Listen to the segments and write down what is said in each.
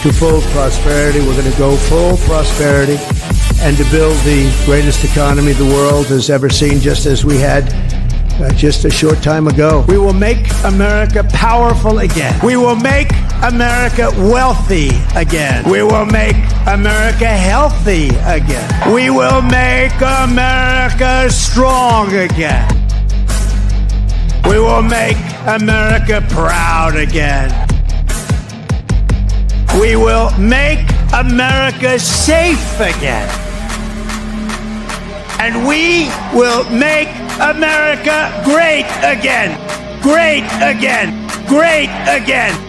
to full prosperity. We're going to go full prosperity and to build the greatest economy the world has ever seen, just as we had just a short time ago. We will make America powerful again. We will make America wealthy again. We will make America healthy again. We will make America strong again. We will make America proud again. We will make America safe again. And we will make America great again. Great again. Great again.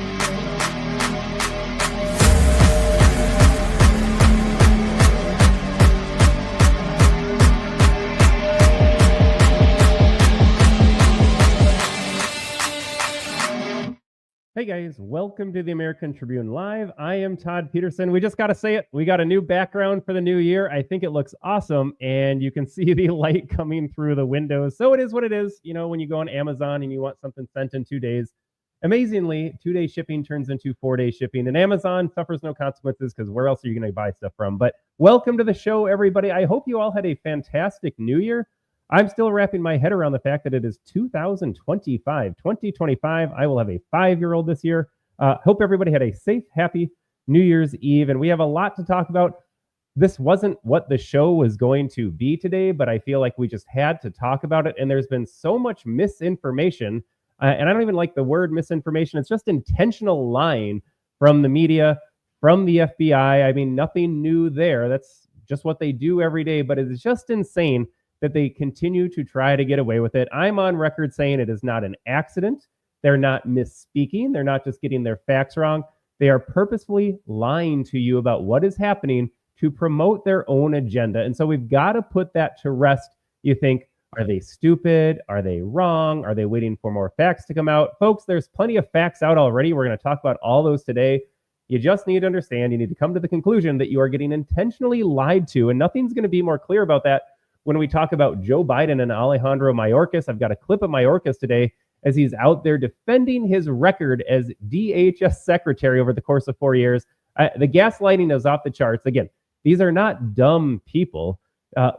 Hey guys, welcome to the American Tribune Live. I am Todd Peterson. We just got to say it. We got a new background for the new year. I think it looks awesome, and you can see the light coming through the windows. So it is what it is. You know, when you go on Amazon and you want something sent in 2 days, amazingly, 2-day shipping turns into 4-day shipping, and Amazon suffers no consequences because where else are you going to buy stuff from? But welcome to the show, everybody. I hope you all had a fantastic new year. I'm still wrapping my head around the fact that it is 2025. I will have a 5-year-old this year. Hope everybody had a safe, happy New Year's Eve. And we have a lot to talk about. This wasn't what the show was going to be today, but I feel like we just had to talk about it. And there's been so much misinformation. And I don't even like the word misinformation. It's just intentional lying from the media, from the FBI. I mean, nothing new there. That's just what they do every day. But it's just insane that they continue to try to get away with it. I'm on record saying it is not an accident. They're not misspeaking. They're not just getting their facts wrong. They are purposefully lying to you about what is happening to promote their own agenda. And so we've got to put that to rest. You think, are they stupid? Are they wrong? Are they waiting for more facts to come out? Folks, there's plenty of facts out already. We're going to talk about all those today. You just need to understand, you need to come to the conclusion that you are getting intentionally lied to, and nothing's going to be more clear about that when we talk about Joe Biden and Alejandro Mayorkas. I've got a clip of Mayorkas today as he's out there defending his record as DHS secretary over the course of 4 years. The gaslighting is off the charts. Again, these are not dumb people.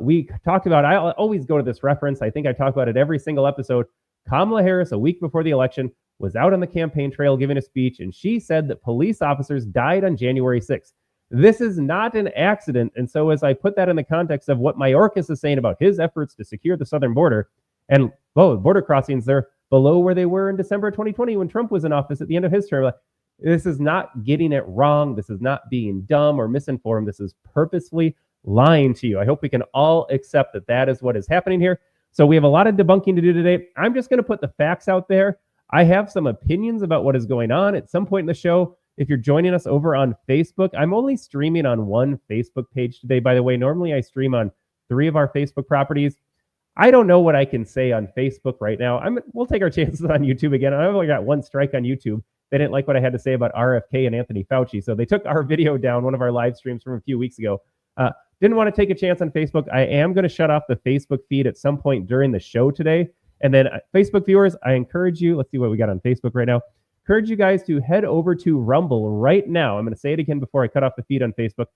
We talked about, I always go to this reference. I think I talk about it every single episode. Kamala Harris, a week before the election, was out on the campaign trail giving a speech, and she said that police officers died on January 6th. This is not an accident. And so as I put that in the context of what Mayorkas is saying about his efforts to secure the southern border, and border crossings, they're below where they were in December 2020 when Trump was in office at the end of his term. This is not getting it wrong. This is not being dumb or misinformed. This is purposefully lying to you. I hope we can all accept that that is what is happening here. So we have a lot of debunking to do today. I'm just going to put the facts out there. I have some opinions about what is going on. At some point in the show, if you're joining us over on Facebook, I'm only streaming on one Facebook page today, by the way. Normally I stream on 3 of our Facebook properties. I don't know what I can say on Facebook right now. We'll take our chances on YouTube again. I've only got 1 strike on YouTube. They didn't like what I had to say about RFK and Anthony Fauci, so they took our video down, one of our live streams from a few weeks ago. Didn't want to take a chance on Facebook. I am going to shut off the Facebook feed at some point during the show today. And then Facebook viewers, I encourage you, let's see what we got on Facebook right now. Encourage you guys to head over to Rumble right now. I'm going to say it again before I cut off the feed on Facebook.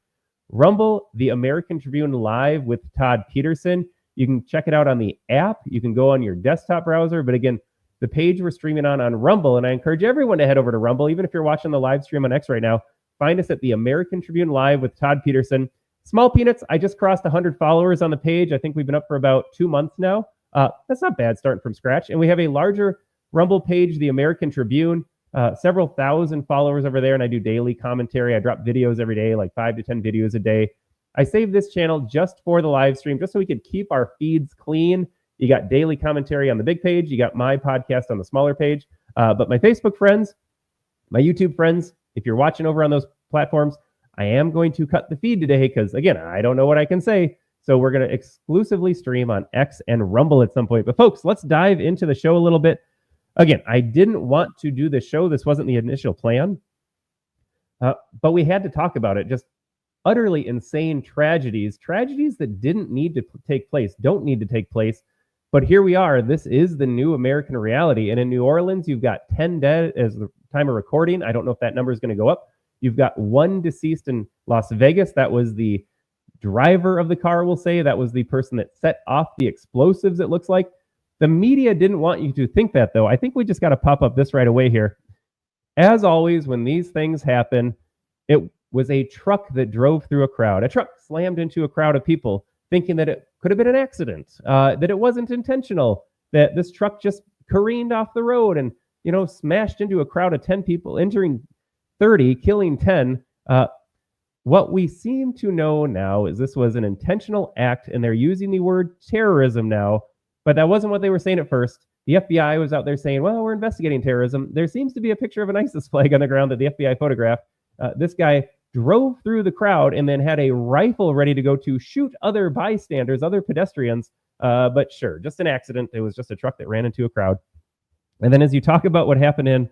Rumble, the American Tribune Live with Todd Peterson. You can check it out on the app. You can go on your desktop browser. But again, the page we're streaming on Rumble, and I encourage everyone to head over to Rumble. Even if you're watching the live stream on X right now, find us at the American Tribune Live with Todd Peterson. Small peanuts. I just crossed 100 followers on the page. I think we've been up for about 2 months now. That's not bad starting from scratch. And we have a larger Rumble page, the American Tribune. Several thousand followers over there, and I do daily commentary. I drop videos every day, like 5 to 10 videos a day. I saved this channel just for the live stream, just so we could keep our feeds clean. You got daily commentary on the big page. You got my podcast on the smaller page. But my Facebook friends, my YouTube friends, if you're watching over on those platforms, I am going to cut the feed today because, again, I don't know what I can say. So we're going to exclusively stream on X and Rumble at some point. But folks, let's dive into the show a little bit. Again, I didn't want to do this show. This wasn't the initial plan. But we had to talk about it. Just utterly insane tragedies that didn't need to take place, don't need to take place. But here we are. This is the new American reality. And in New Orleans, you've got 10 dead as the time of recording. I don't know if that number is going to go up. You've got one deceased in Las Vegas. That was the driver of the car, we'll say. That was the person that set off the explosives, it looks like. The media didn't want you to think that, though. I think we just got to pop up this right away here. As always, when these things happen, it was a truck that drove through a crowd. A truck slammed into a crowd of people, thinking that it could have been an accident, that it wasn't intentional, that this truck just careened off the road and, smashed into a crowd of 10 people, injuring 30, killing 10. What we seem to know now is this was an intentional act, and they're using the word terrorism now, but that wasn't what they were saying at first. The FBI was out there saying, well, we're investigating terrorism. There seems to be a picture of an ISIS flag on the ground that the FBI photographed. This guy drove through the crowd and then had a rifle ready to go to shoot other bystanders, other pedestrians. But sure, just an accident. It was just a truck that ran into a crowd. And then as you talk about what happened in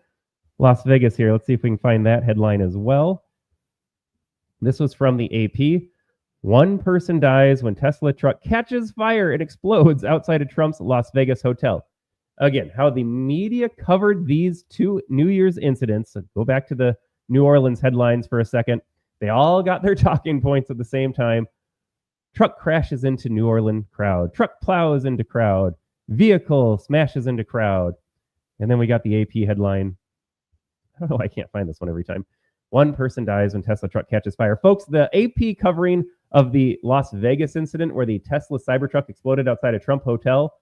Las Vegas here, let's see if we can find that headline as well. This was from the AP. One person dies when Tesla truck catches fire and explodes outside of Trump's Las Vegas hotel. Again, how the media covered these two New Year's incidents. So go back to the New Orleans headlines for a second. They all got their talking points at the same time. Truck crashes into New Orleans crowd. Truck plows into crowd. Vehicle smashes into crowd. And then we got the AP headline. I don't know, I can't find this one every time. One person dies when Tesla truck catches fire. Folks, the AP covering of the Las Vegas incident where the Tesla Cybertruck exploded outside a Trump hotel,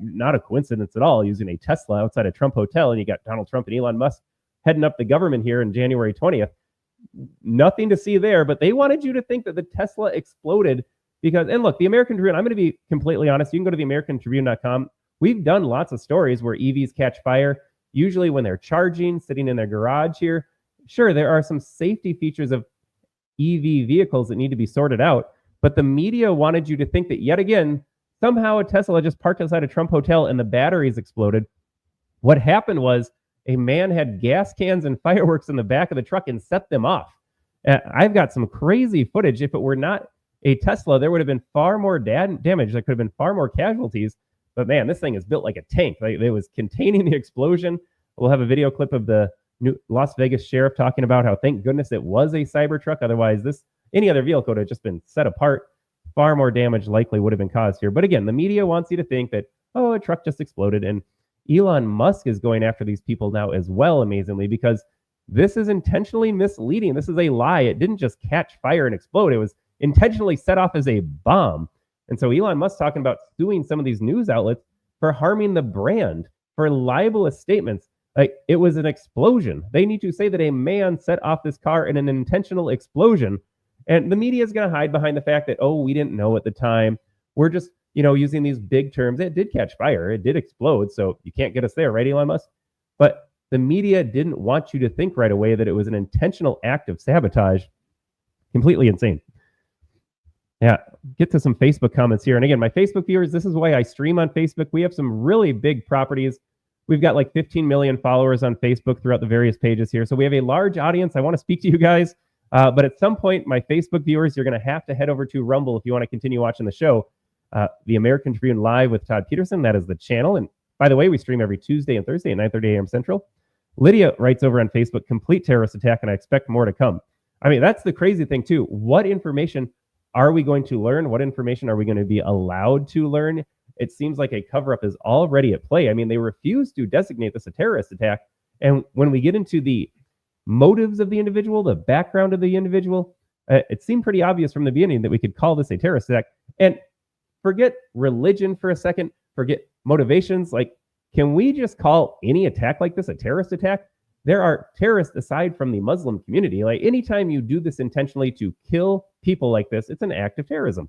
not a coincidence at all, using a Tesla outside a Trump hotel, and you got Donald Trump and Elon Musk heading up the government here on January 20th. Nothing to see there, but they wanted you to think that the Tesla exploded because, and look, the American Tribune, I'm going to be completely honest. You can go to theamericantribune.com. We've done lots of stories where EVs catch fire, usually when they're charging, sitting in their garage here. Sure, there are some safety features of EV vehicles that need to be sorted out, but the media wanted you to think that yet again, somehow a Tesla just parked outside a Trump hotel and the batteries exploded. What happened was a man had gas cans and fireworks in the back of the truck and set them off. I've got some crazy footage. If it were not a Tesla, there would have been far more damage. There could have been far more casualties. But man, this thing is built like a tank. It was containing the explosion. We'll have a video clip of the new Las Vegas sheriff talking about how thank goodness it was a Cybertruck. Otherwise, any other vehicle would have just been set apart. Far more damage likely would have been caused here. But again, the media wants you to think that, a truck just exploded. And Elon Musk is going after these people now as well, amazingly, because this is intentionally misleading. This is a lie. It didn't just catch fire and explode. It was intentionally set off as a bomb. And so Elon Musk talking about suing some of these news outlets for harming the brand, for libelous statements. Like, it was an explosion. They need to say that a man set off this car in an intentional explosion. And the media is going to hide behind the fact that, we didn't know at the time. We're just, using these big terms. It did catch fire. It did explode. So you can't get us there, right, Elon Musk? But the media didn't want you to think right away that it was an intentional act of sabotage. Completely insane. Yeah, get to some Facebook comments here. And again, my Facebook viewers, this is why I stream on Facebook. We have some really big properties. We've got like 15 million followers on Facebook throughout the various pages here. So we have a large audience. I want to speak to you guys. But at some point, my Facebook viewers, you're going to have to head over to Rumble if you want to continue watching the show. The American Tribune Live with Todd Peterson. That is the channel. And by the way, we stream every Tuesday and Thursday at 9:30 a.m. Central. Lydia writes over on Facebook, complete terrorist attack, and I expect more to come. I mean, that's the crazy thing, too. What information are we going to learn? What information are we going to be allowed to learn? It seems like a cover-up is already at play. I mean, they refuse to designate this a terrorist attack. And when we get into the motives of the individual, the background of the individual, it seemed pretty obvious from the beginning that we could call this a terrorist attack. And forget religion for a second, forget motivations. Like, can we just call any attack like this a terrorist attack? There are terrorists aside from the Muslim community. Like, anytime you do this intentionally to kill people like this, it's an act of terrorism.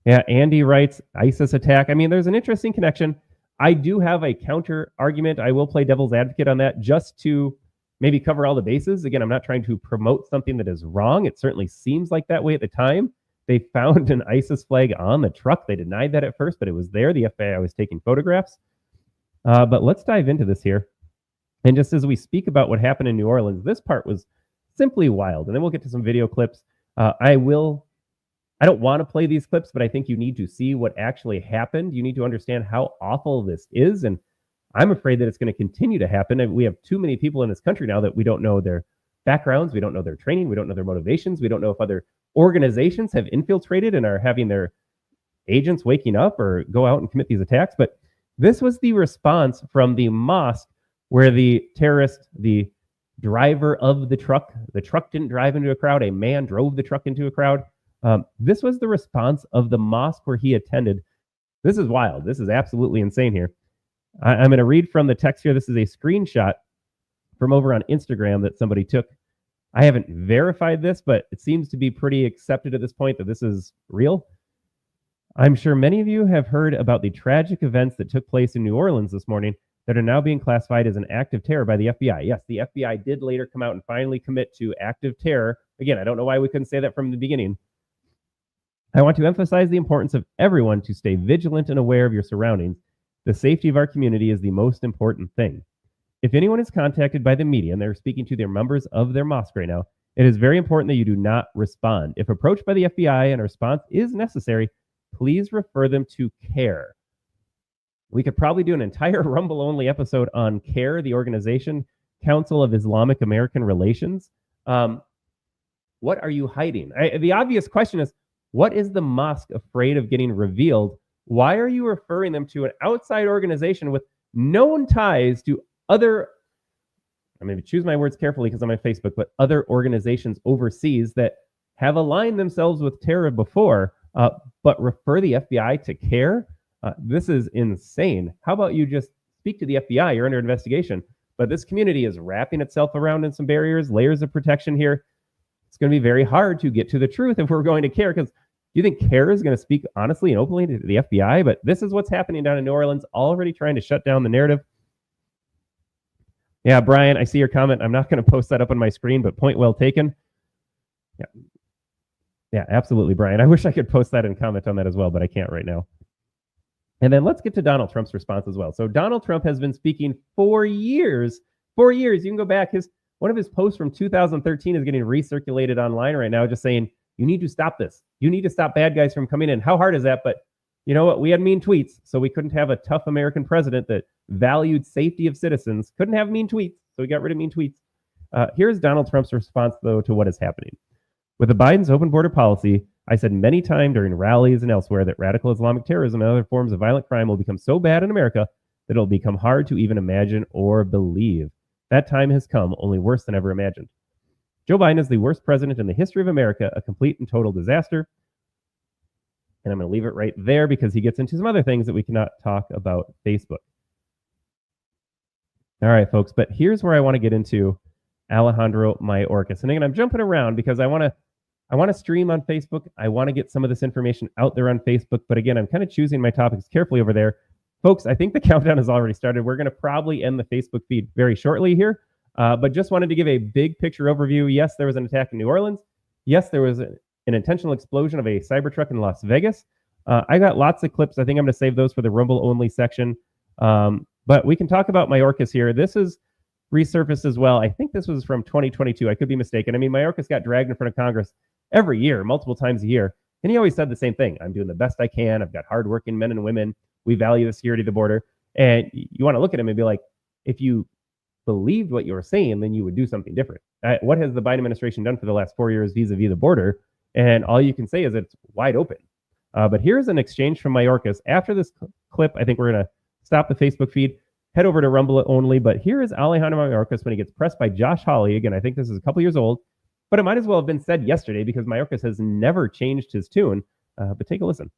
Yeah, Andy writes, ISIS attack. I mean, there's an interesting connection. I do have a counter argument. I will play devil's advocate on that just to maybe cover all the bases. Again, I'm not trying to promote something that is wrong. It certainly seems like that way at the time. They found an ISIS flag on the truck. They denied that at first, but it was there. The FBI was taking photographs. But let's dive into this here. And just as we speak about what happened in New Orleans, this part was simply wild. And then we'll get to some video clips. I don't want to play these clips, but I think you need to see what actually happened. You need to understand how awful this is. And I'm afraid that it's going to continue to happen. And we have too many people in this country now that we don't know their backgrounds. We don't know their training. We don't know their motivations. We don't know if other organizations have infiltrated and are having their agents waking up or go out and commit these attacks. But this was the response from the mosque where the terrorist, the driver of the truck didn't drive into a crowd. A man drove the truck into a crowd. This was the response of the mosque where he attended. This is wild. This is absolutely insane here. I'm going to read from the text here. This is a screenshot from over on Instagram that somebody took. I haven't verified this, but it seems to be pretty accepted at this point that this is real. I'm sure many of you have heard about the tragic events that took place in New Orleans this morning that are now being classified as an act of terror by the FBI. Yes, the FBI did later come out and finally commit to active terror. Again, I don't know why we couldn't say that from the beginning. I want to emphasize the importance of everyone to stay vigilant and aware of your surroundings. The safety of our community is the most important thing. If anyone is contacted by the media and they're speaking to their members of their mosque right now, it is very important that you do not respond. If approached by the FBI and a response is necessary, please refer them to CARE. We could probably do an entire Rumble-only episode on CARE, the organization, Council of Islamic American Relations. What are you hiding? The obvious question is, what is the mosque afraid of getting revealed? Why are you referring them to an outside organization with known ties to other, I'm going to choose my words carefully because I'm on Facebook, but other organizations overseas that have aligned themselves with terror before, but refer the FBI to CARE? This is insane. How about you just speak to the FBI? You're under investigation. But this community is wrapping itself around in some barriers, layers of protection here. It's going to be very hard to get to the truth if we're going to CARE, because you think CARE is going to speak honestly and openly to the FBI? But this is what's happening down in New Orleans, already trying to shut down the narrative. Yeah, Brian, I see your comment. I'm not going to post that up on my screen, but point well taken. Yeah, absolutely, Brian. I wish I could post that and comment on that as well, but I can't right now. And then let's get to Donald Trump's response as well. So Donald Trump has been speaking for years. 4 years. You can go back. One of his posts from 2013 is getting recirculated online right now, just saying, you need to stop this. You need to stop bad guys from coming in. How hard is that? But you know what? We had mean tweets, so we couldn't have a tough American president that valued safety of citizens. Couldn't have mean tweets, so we got rid of mean tweets. Here's Donald Trump's response, though, to what is happening. With the Biden's open border policy, I said many times during rallies and elsewhere that radical Islamic terrorism and other forms of violent crime will become so bad in America that it'll become hard to even imagine or believe. That time has come, only worse than ever imagined. Joe Biden is the worst president in the history of America, a complete and total disaster. And I'm going to leave it right there because he gets into some other things that we cannot talk about Facebook. All right, folks, but here's where I want to get into Alejandro Mayorkas. And again, I'm jumping around because I want to stream on Facebook. I want to get some of this information out there on Facebook. But again, I'm kind of choosing my topics carefully over there. Folks, I think the countdown has already started. We're going to probably end the Facebook feed very shortly here. But just wanted to give a big picture overview. Yes, there was an attack in New Orleans. Yes, there was an intentional explosion of a Cybertruck in Las Vegas. I got lots of clips. I think I'm going to save those for the Rumble-only section. But we can talk about Mayorkas here. This is resurfaced as well. I think this was from 2022. I could be mistaken. I mean, Mayorkas got dragged in front of Congress every year, multiple times a year. And he always said the same thing. I'm doing the best I can. I've got hardworking men and women. We value the security of the border. And you want to look at him and be like, if you believed what you were saying, then you would do something different. What has the Biden administration done for the last 4 years vis-a-vis the border? And all you can say is it's wide open. But here's an exchange from Mayorkas. After this clip, I think we're going to stop the Facebook feed, head over to Rumble only. But here is Alejandro Mayorkas when he gets pressed by Josh Hawley. Again, I think this is a couple years old, but it might as well have been said yesterday because Mayorkas has never changed his tune. But take a listen.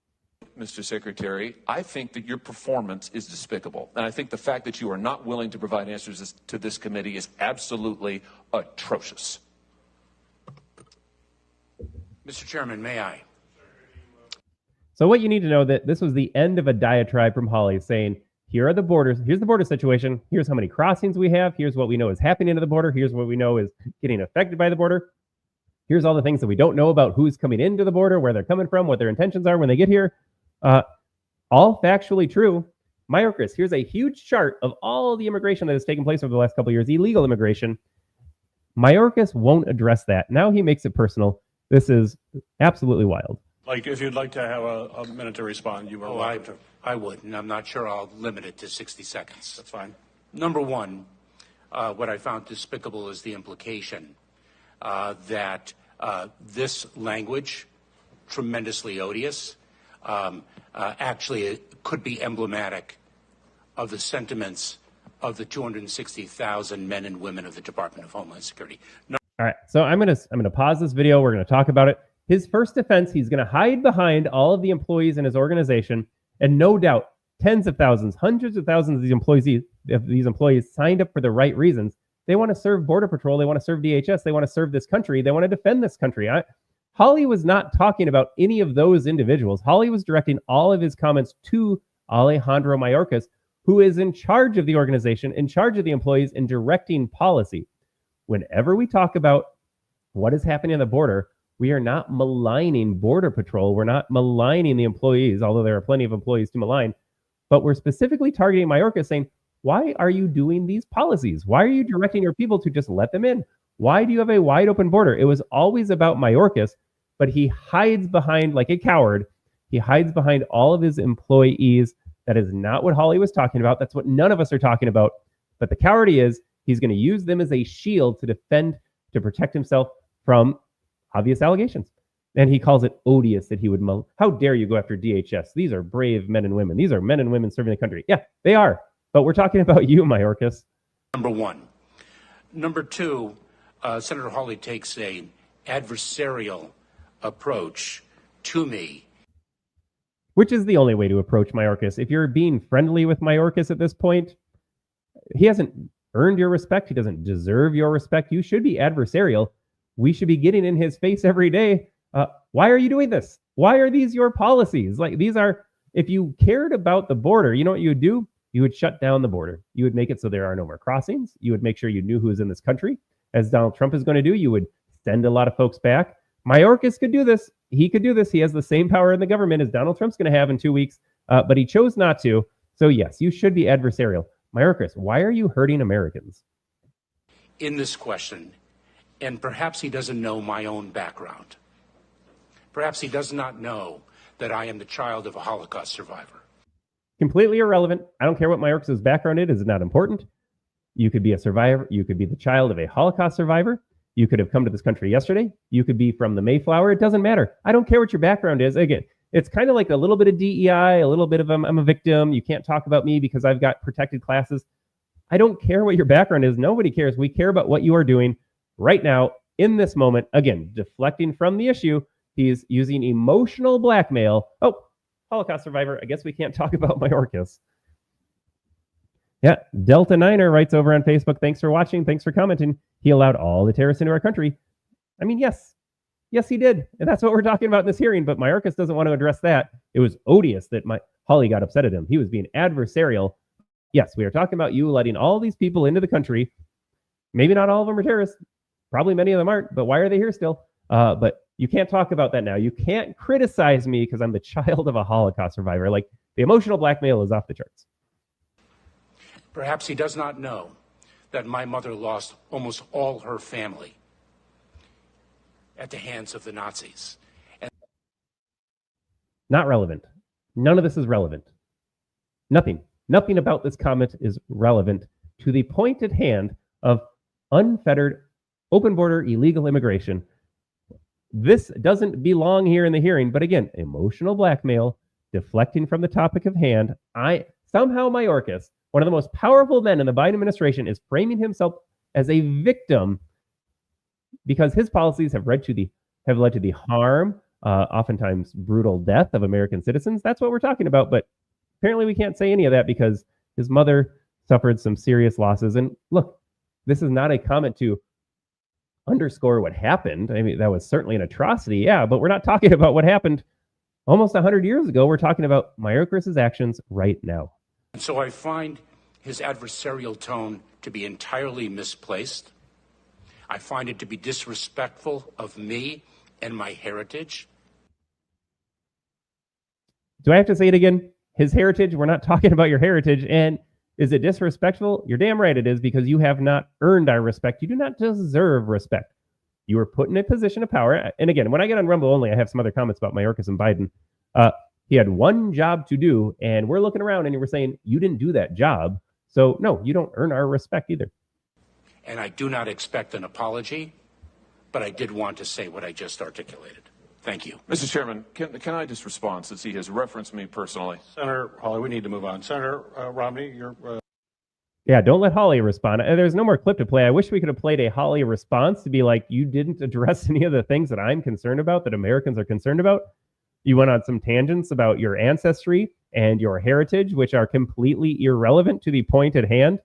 Mr. Secretary, I think that your performance is despicable. And I think the fact that you are not willing to provide answers to this committee is absolutely atrocious. Mr. Chairman, may I? So what you need to know that this was the end of a diatribe from Hawley saying, here are the borders. Here's the border situation. Here's how many crossings we have. Here's what we know is happening to the border. Here's what we know is getting affected by the border. Here's all the things that we don't know about who's coming into the border, where they're coming from, what their intentions are when they get here. All factually true. Mayorkas, here's a huge chart of all the immigration that has taken place over the last couple of years, illegal immigration. Mayorkas won't address that. Now he makes it personal. This is absolutely wild. Like, if you'd like to have a minute to respond, you are welcome to. I would, and I'm not sure I'll limit it to 60 seconds. That's fine. Number one, what I found despicable is the implication that this language, tremendously odious, actually it could be emblematic of the sentiments of the 260,000 men and women of the Department of Homeland Security. All right, so I'm gonna pause this video. We're gonna talk about it. His first defense, he's gonna hide behind all of the employees in his organization, and no doubt, tens of thousands, hundreds of thousands of these employees signed up for the right reasons. They want to serve Border Patrol. They want to serve DHS. They want to serve this country. They want to defend this country. Hawley was not talking about any of those individuals. Hawley was directing all of his comments to Alejandro Mayorkas, who is in charge of the organization, in charge of the employees, and directing policy. Whenever we talk about what is happening on the border, we are not maligning Border Patrol. We're not maligning the employees, although there are plenty of employees to malign. But we're specifically targeting Mayorkas, saying, why are you doing these policies? Why are you directing your people to just let them in? Why do you have a wide open border? It was always about Mayorkas, but he hides behind, like a coward, he hides behind all of his employees. That is not what Hawley was talking about. That's what none of us are talking about. But the coward is, he's going to use them as a shield to defend, to protect himself from obvious allegations. And he calls it odious that he would, how dare you go after DHS? These are brave men and women. These are men and women serving the country. Yeah, they are. But we're talking about you, Mayorkas. Number one. Number two, Senator Hawley takes an adversarial approach to me. Which is the only way to approach Mayorkas. If you're being friendly with Mayorkas at this point, he hasn't earned your respect. He doesn't deserve your respect. You should be adversarial. We should be getting in his face every day. Why are you doing this? Why are these your policies? Like, these are, if you cared about the border, you know what you would do? You would shut down the border. You would make it so there are no more crossings. You would make sure you knew who was in this country. As Donald Trump is going to do, you would send a lot of folks back. Mayorkas could do this. He could do this. He has the same power in the government as Donald Trump's going to have in 2 weeks, but he chose not to. So yes, you should be adversarial. Mayorkas, why are you hurting Americans? In this question, and perhaps he doesn't know my own background. Perhaps he does not know that I am the child of a Holocaust survivor. Completely irrelevant. I don't care what Mayorkas' background is. It's not important. You could be a survivor. You could be the child of a Holocaust survivor. You could have come to this country yesterday. You could be from the Mayflower. It doesn't matter. I don't care what your background is. Again, it's kind of like a little bit of DEI, a little bit of I'm a victim. You can't talk about me because I've got protected classes. I don't care what your background is. Nobody cares. We care about what you are doing right now in this moment. Again, deflecting from the issue. He's using emotional blackmail. Oh, Holocaust survivor. I guess we can't talk about Mayorkas. Yeah, Delta Niner writes over on Facebook, thanks for watching, thanks for commenting. He allowed all the terrorists into our country. I mean, yes, he did. And that's what we're talking about in this hearing, but Mayorkas doesn't want to address that. It was odious that Hawley got upset at him. He was being adversarial. Yes, we are talking about you letting all these people into the country. Maybe not all of them are terrorists. Probably many of them aren't, but why are they here still? But you can't talk about that now. You can't criticize me because I'm the child of a Holocaust survivor. Like, the emotional blackmail is off the charts. Perhaps he does not know that my mother lost almost all her family at the hands of the Nazis. Not relevant. None of this is relevant. Nothing about this comment is relevant to the point at hand of unfettered, open border, illegal immigration. This doesn't belong here in the hearing, but again, emotional blackmail, deflecting from the topic of hand. Somehow Mayorkas, one of the most powerful men in the Biden administration, is framing himself as a victim because his policies have led to the harm, oftentimes brutal death of American citizens. That's what we're talking about. But apparently we can't say any of that because his mother suffered some serious losses. And look, this is not a comment to underscore what happened. I mean, that was certainly an atrocity. Yeah, but we're not talking about what happened almost 100 years ago. We're talking about Mayorkas' actions right now. And so I find his adversarial tone to be entirely misplaced. I find it to be disrespectful of me and my heritage. Do I have to say it again? His heritage? We're not talking about your heritage. And is it disrespectful? You're damn right it is, because you have not earned our respect. You do not deserve respect. You were put in a position of power. And again, when I get on Rumble Only, I have some other comments about Mayorkas and Biden. He had one job to do, and we're looking around and we're saying, you didn't do that job. So no, you don't earn our respect either. And I do not expect an apology but I did want to say what I just articulated. Thank you. Mr. Chairman, can I just respond since he has referenced me personally? Senator Hawley, we need to move on. Senator Romney, you're. Yeah, don't let Holly respond. There's no more clip to play. I wish we could have played a Holly response to be like, you didn't address any of the things that I'm concerned about, that Americans are concerned about. You went on some tangents about your ancestry and your heritage, which are completely irrelevant to the point at hand.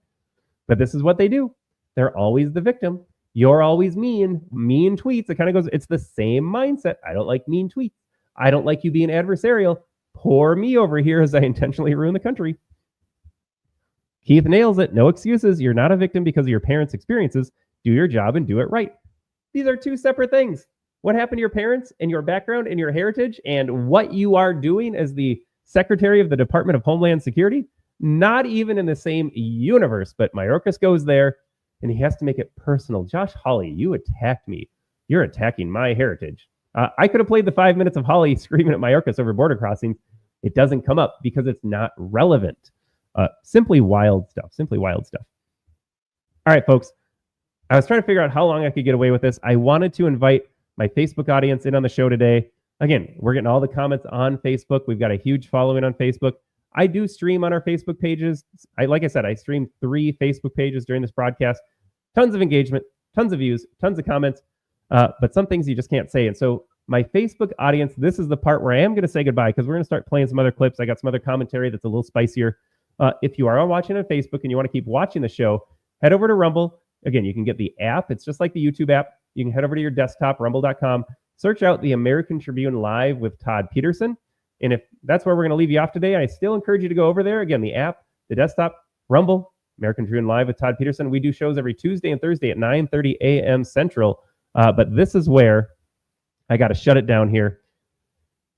But this is what they do. They're always the victim. You're always mean tweets. It kind of goes, it's the same mindset. I don't like mean tweets. I don't like you being adversarial. Poor me over here as I intentionally ruin the country. Keith nails it. No excuses. You're not a victim because of your parents' experiences. Do your job and do it right. These are two separate things. What happened to your parents and your background and your heritage and what you are doing as the Secretary of the Department of Homeland Security? Not even in the same universe, but Mayorkas goes there and he has to make it personal. Josh Hawley, you attacked me. You're attacking my heritage. I could have played the 5 minutes of Hawley screaming at Mayorkas over border crossings. It doesn't come up because it's not relevant. Simply wild stuff. Simply wild stuff. All right, folks. I was trying to figure out how long I could get away with this. I wanted to invite my Facebook audience in on the show today. Again, we're getting all the comments on Facebook. We've got a huge following on Facebook. I do stream on our Facebook pages. Like I said, I streamed 3 Facebook pages during this broadcast. Tons of engagement, tons of views, tons of comments, but some things you just can't say. And so my Facebook audience, this is the part where I am going to say goodbye because we're going to start playing some other clips. I got some other commentary that's a little spicier. If you are watching on Facebook and you want to keep watching the show, head over to Rumble. Again, you can get the app. It's just like the YouTube app. You can head over to your desktop, rumble.com, search out the American Tribune Live with Todd Peterson. And if that's where we're going to leave you off today, I still encourage you to go over there. Again, the app, the desktop, Rumble, American Tribune Live with Todd Peterson. We do shows every Tuesday and Thursday at 9:30 a.m. Central. But this is where I got to shut it down here.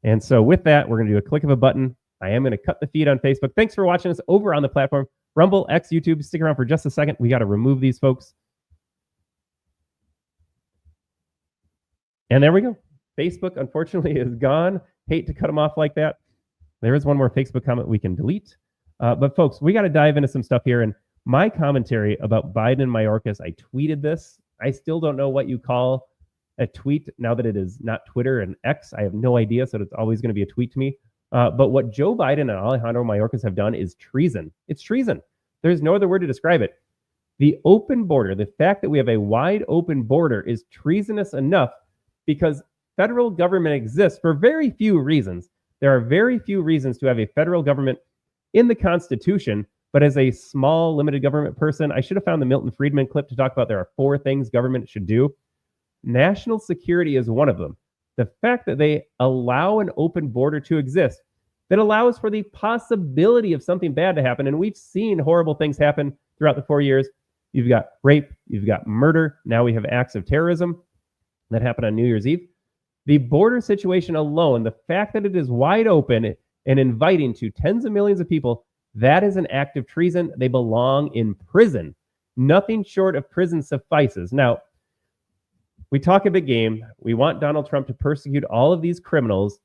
And so with that, we're going to do a click of a button. I am going to cut the feed on Facebook. Thanks for watching us over on the platform. Rumble, X, YouTube. Stick around for just a second. We got to remove these folks. And there we go. Facebook, unfortunately, is gone. Hate to cut them off like that. There is one more Facebook comment we can delete. But folks, we got to dive into some stuff here. And my commentary about Biden and Mayorkas, I tweeted this. I still don't know what you call a tweet now that it is not Twitter and X. I have no idea, so it's always going to be a tweet to me. But what Joe Biden and Alejandro Mayorkas have done is treason. It's treason. There's no other word to describe it. The open border, the fact that we have a wide open border is treasonous enough because federal government exists for very few reasons. There are very few reasons to have a federal government in the Constitution, but as a small, limited government person, I should have found the Milton Friedman clip to talk about there are 4 things government should do. National security is one of them. The fact that they allow an open border to exist that allows for the possibility of something bad to happen. And we've seen horrible things happen throughout the 4 years. You've got rape, you've got murder. Now we have acts of terrorism that happened on New Year's Eve. The border situation alone, the fact that it is wide open and inviting to tens of millions of people, that is an act of treason. They belong in prison. Nothing short of prison suffices. Now, we talk a big game. We want Donald Trump to persecute all of these criminals.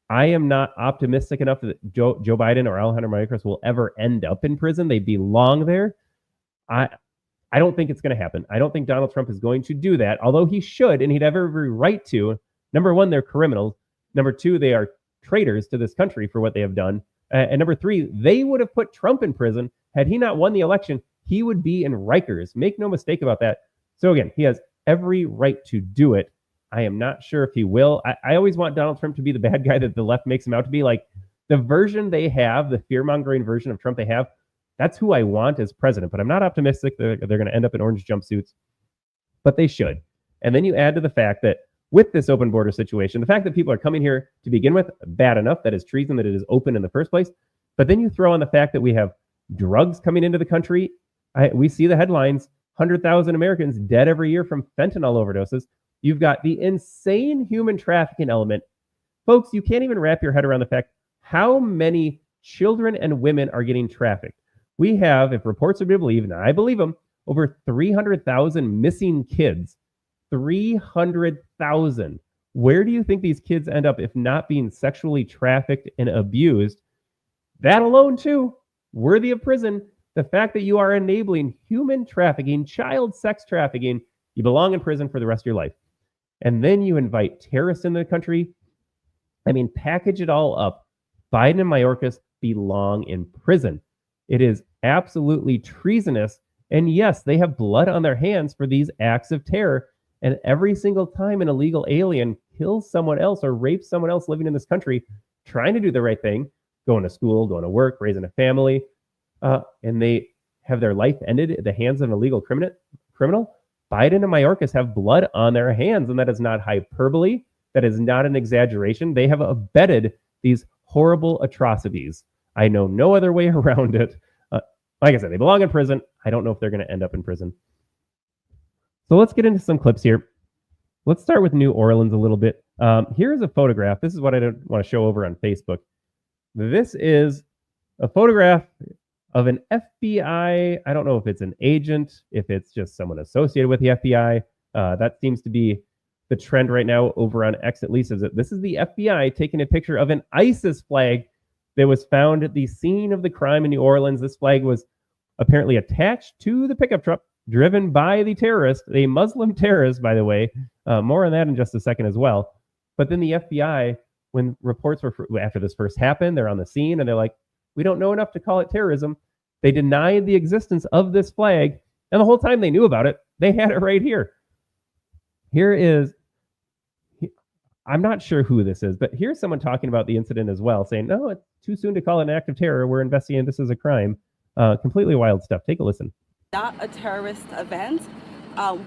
I am not optimistic enough that Joe Biden or Alejandro Mayorkas will ever end up in prison. They belong there. I don't think it's going to happen. I don't think Donald Trump is going to do that, although he should, and he'd have every right to. Number 1, they're criminals. Number 2, they are traitors to this country for what they have done. And number 3, they would have put Trump in prison. Had he not won the election, he would be in Rikers. Make no mistake about that. So again, he has every right to do it. I am not sure if he will. I always want Donald Trump to be the bad guy that the left makes him out to be. Like the version they have, the fear-mongering version of Trump they have, that's who I want as president. But I'm not optimistic that they're going to end up in orange jumpsuits. But they should. And then you add to the fact that with this open border situation, the fact that people are coming here to begin with, bad enough. That is treason that it is open in the first place. But then you throw on the fact that we have drugs coming into the country. We see the headlines, 100,000 Americans dead every year from fentanyl overdoses. You've got the insane human trafficking element. Folks, you can't even wrap your head around the fact how many children and women are getting trafficked. We have, if reports are to be believed, and I believe them, over 300,000 missing kids. 300,000. Where do you think these kids end up if not being sexually trafficked and abused? That alone, too, worthy of prison. The fact that you are enabling human trafficking, child sex trafficking, you belong in prison for the rest of your life. and then you invite terrorists into the country. I mean, package it all up. Biden and Mayorkas belong in prison. It is absolutely treasonous. And yes, they have blood on their hands for these acts of terror. And every single time an illegal alien kills someone else or rapes someone else living in this country, trying to do the right thing, going to school, going to work, raising a family, and they have their life ended at the hands of an illegal criminal, Biden and Mayorkas have blood on their hands. And that is not hyperbole. That is not an exaggeration. They have abetted these horrible atrocities. I know no other way around it. Like I said, they belong in prison. I don't know if they're going to end up in prison. So let's get into some clips here. Let's start with New Orleans a little bit. Here's a photograph. This is what I don't want to show over on Facebook. This is a photograph of an FBI. I don't know if it's an agent, if it's just someone associated with the FBI. That seems to be the trend right now over on X, at least, is that this is the FBI taking a picture of an ISIS flag that was found at the scene of the crime in New Orleans. This flag was apparently attached to the pickup truck driven by the terrorist, a Muslim terrorist, by the way. More on that in just a second as well. But then the FBI, when reports were after this first happened, they're on the scene and they're like, we don't know enough to call it terrorism. They denied the existence of this flag. And the whole time they knew about it, they had it right here. Here is, I'm not sure who this is, but here's someone talking about the incident as well, saying, no, it's too soon to call it an act of terror. We're investigating this as a crime. Completely wild stuff. Take a listen. Not a terrorist event.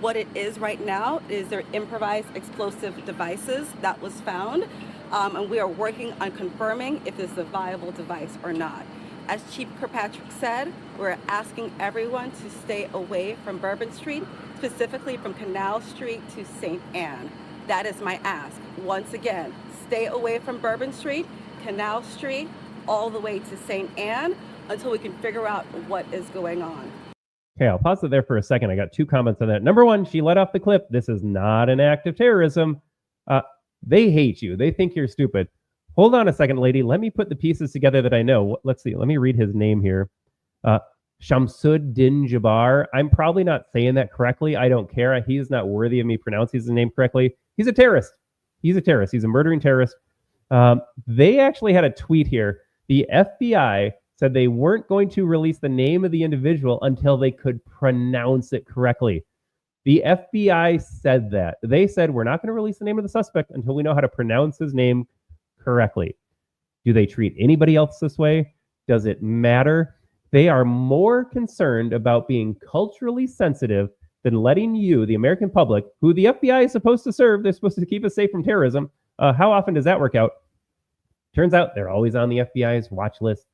What it is right now is their improvised explosive devices that was found. And we are working on confirming if it's a viable device or not. As Chief Kirkpatrick said, we're asking everyone to stay away from Bourbon Street, specifically from Canal Street to St. Anne. That is my ask. Once again, stay away from Bourbon Street, Canal Street, all the way to St. Anne until we can figure out what is going on. Okay, I'll pause it there for a second. I got two comments on that. Number one, she let off the clip. This is not an act of terrorism. They hate you. They think you're stupid. Hold on a second, lady. Let me put the pieces together that I know. Let's see. Let me read his name here. Shamsuddin Jabbar. I'm probably not saying that correctly. I don't care. He is not worthy of me pronouncing his name correctly. He's a terrorist. He's a terrorist. He's a murdering terrorist. They actually had a tweet here. The FBI said they weren't going to release the name of the individual until they could pronounce it correctly. The FBI said that. They said, we're not going to release the name of the suspect until we know how to pronounce his name correctly. Do they treat anybody else this way? Does it matter? They are more concerned about being culturally sensitive than letting you, the American public, who the FBI is supposed to serve, they're supposed to keep us safe from terrorism. How often does that work out? Turns out they're always on the FBI's watch list.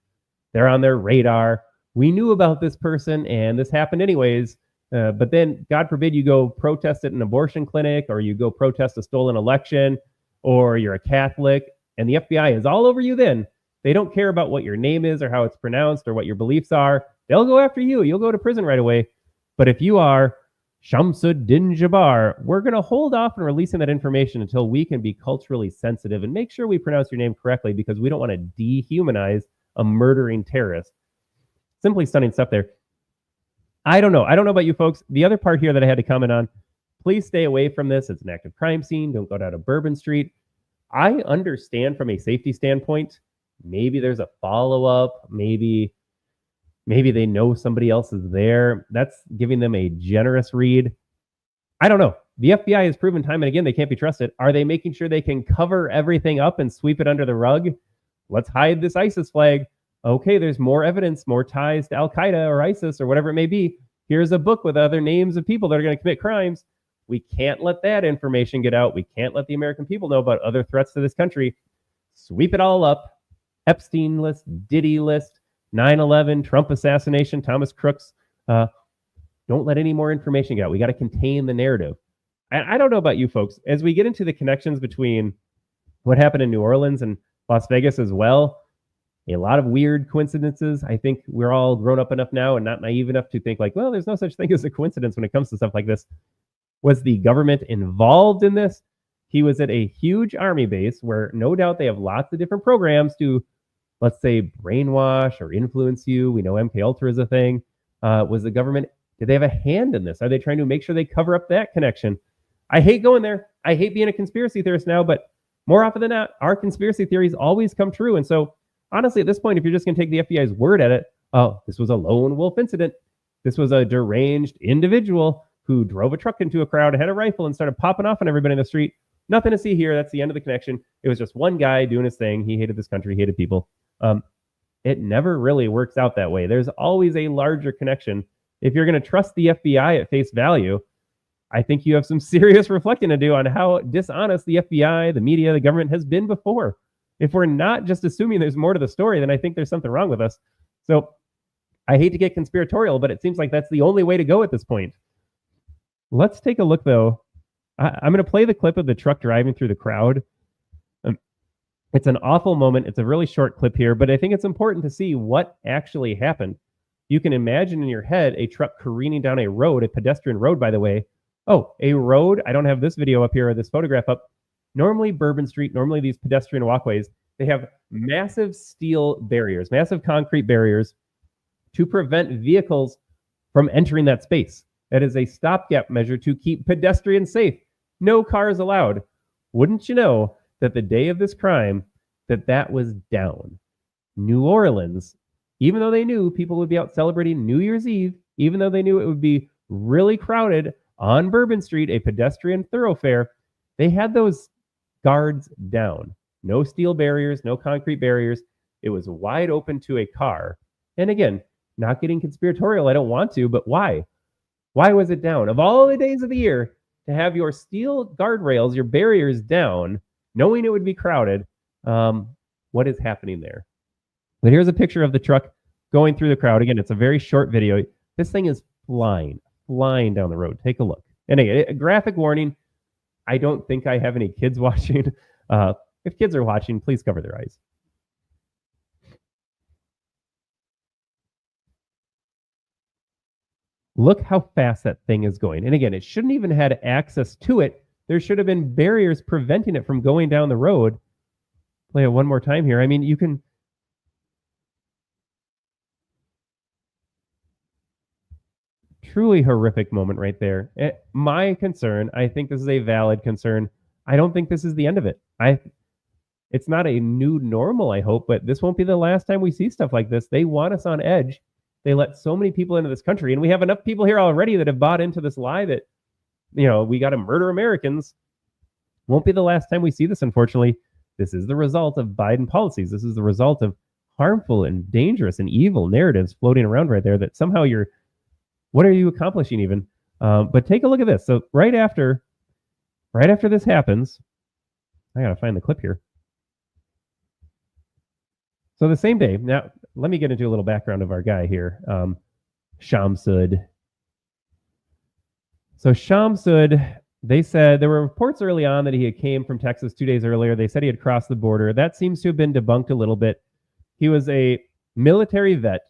They're on their radar. We knew about this person and this happened anyways. But then, God forbid, you go protest at an abortion clinic, or you go protest a stolen election, or you're a Catholic, and the FBI is all over you then. They don't care about what your name is or how it's pronounced or what your beliefs are. They'll go after you. You'll go to prison right away. But if you are Shamsuddin Jabbar, we're going to hold off on releasing that information until we can be culturally sensitive and make sure we pronounce your name correctly, because we don't want to dehumanize a murdering terrorist. Simply stunning stuff there. I don't know. I don't know about you folks. The other part here that I had to comment on, please stay away from this. It's an active crime scene. Don't go down to Bourbon Street. I understand from a safety standpoint, maybe there's a follow-up. Maybe they know somebody else is there. That's giving them a generous read. I don't know. The FBI has proven time and again they can't be trusted. Are they making sure they can cover everything up and sweep it under the rug? Let's hide this ISIS flag. Okay, there's more evidence, more ties to Al-Qaeda or ISIS or whatever it may be. Here's a book with other names of people that are going to commit crimes. We can't let that information get out. We can't let the American people know about other threats to this country. Sweep it all up. Epstein list, Diddy list, 9/11, Trump assassination, Thomas Crooks. Don't let any more information get out. We got to contain the narrative. And I don't know about you folks. As we get into the connections between what happened in New Orleans and Las Vegas as well, a lot of weird coincidences. I think we're all grown up enough now and not naive enough to think like, well, there's no such thing as a coincidence when it comes to stuff like this. Was the government involved in this? He was at a huge army base where no doubt they have lots of different programs to, let's say, brainwash or influence you. We know MKUltra is a thing. Was the government, did they have a hand in this? Are they trying to make sure they cover up that connection? I hate going there. I hate being a conspiracy theorist now, but more often than not, our conspiracy theories always come true. And so, honestly, at this point, if you're just going to take the FBI's word at it, oh, this was a lone wolf incident. This was a deranged individual who drove a truck into a crowd, had a rifle, and started popping off on everybody in the street. Nothing to see here. That's the end of the connection. It was just one guy doing his thing. He hated this country, hated people. It never really works out that way. There's always a larger connection. If you're going to trust the FBI at face value, I think you have some serious reflecting to do on how dishonest the FBI, the media, the government has been before. If we're not just assuming there's more to the story, then I think there's something wrong with us. So I hate to get conspiratorial, but it seems like that's the only way to go at this point. Let's take a look, though. I'm going to play the clip of the truck driving through the crowd. It's an awful moment. It's a really short clip here, but I think it's important to see what actually happened. You can imagine in your head a truck careening down a road, a pedestrian road, by the way. Oh, a road. I don't have this video up here or this photograph up. Normally Bourbon Street, normally these pedestrian walkways, they have massive steel barriers, massive concrete barriers to prevent vehicles from entering that space. That is a stopgap measure to keep pedestrians safe. No cars allowed. Wouldn't you know that the day of this crime, that was down. New Orleans, even though they knew people would be out celebrating New Year's Eve, even though they knew it would be really crowded on Bourbon Street, a pedestrian thoroughfare, they had those guards down. No steel barriers, no concrete barriers. It was wide open to a car. And again, not getting conspiratorial, I don't want to, but why? Why was it down? Of all the days of the year, to have your steel guardrails, your barriers down, knowing it would be crowded, what is happening there? But here's a picture of the truck going through the crowd. Again, it's a very short video. This thing is flying down the road. Take a look. And again, a graphic warning. I don't think I have any kids watching. If kids are watching, please cover their eyes. Look how fast that thing is going. And again, it shouldn't even had access to it. There should have been barriers preventing it from going down the road. Play it one more time here. I mean, you can... Truly horrific moment right there. My concern, I think this is a valid concern. I don't think this is the end of it. It's not a new normal, I hope, but this won't be the last time we see stuff like this. They want us on edge. They let so many people into this country, and we have enough people here already that have bought into this lie that, you know, we got to murder Americans. Won't be the last time we see this, unfortunately. This is the result of Biden policies. This is the result of harmful and dangerous and evil narratives floating around right there that somehow what are you accomplishing even? But take a look at this. So right after this happens, I got to find the clip here. So the same day, now let me get into a little background of our guy here, Shamsud. So Shamsud, they said there were reports early on that he had came from Texas 2 days earlier. They said he had crossed the border. That seems to have been debunked a little bit. He was a military vet.